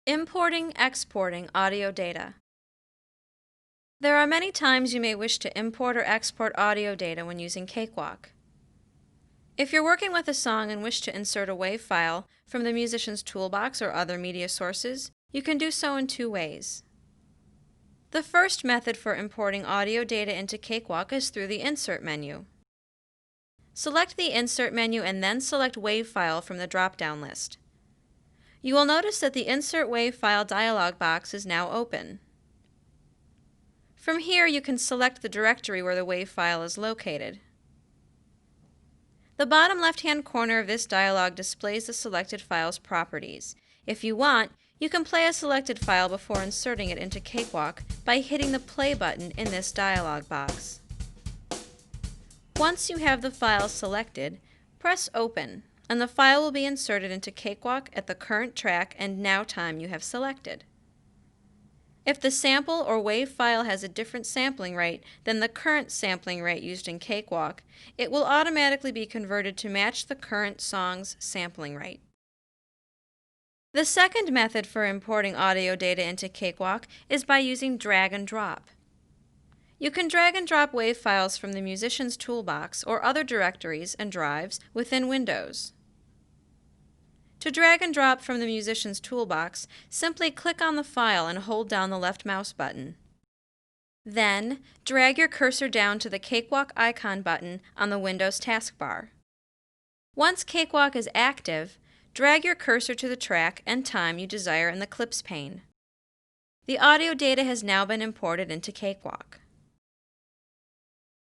Importing, exporting audio data. There are many times you may wish to import or export audio data when using Cakewalk. If you're working with a song and wish to insert a WAV file from the musician's toolbox or other media sources, you can do so in two ways. The first method for importing audio data into Cakewalk is through the Insert menu. Select the Insert menu and then select WAV file from the drop-down list. You will notice that the Insert WAV file dialog box is now open. From here, you can select the directory where the WAV file is located. The bottom left-hand corner of this dialog displays the selected file's properties. If you want, you can play a selected file before inserting it into Cakewalk by hitting the play button in this dialog box. Once you have the file selected, press Open, and the file will be inserted into Cakewalk at the current track and now time you have selected. If the sample or WAV file has a different sampling rate than the current sampling rate used in Cakewalk, it will automatically be converted to match the current song's sampling rate. The second method for importing audio data into Cakewalk is by using drag and drop. You can drag and drop WAV files from the musician's toolbox or other directories and drives within Windows. To drag and drop from the musician's toolbox, simply click on the file and hold down the left mouse button. Then, drag your cursor down to the Cakewalk icon button on the Windows taskbar. Once Cakewalk is active, drag your cursor to the track and time you desire in the Clips pane. The audio data has now been imported into Cakewalk.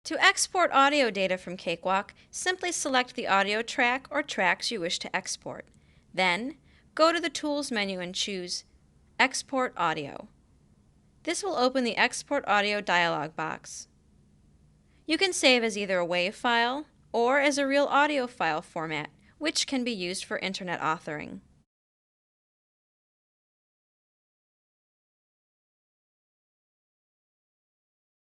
To export audio data from Cakewalk, simply select the audio track or tracks you wish to export. Then, go to the Tools menu and choose Export Audio. This will open the Export Audio dialog box. You can save as either a WAV file or as a real audio file format, which can be used for Internet authoring.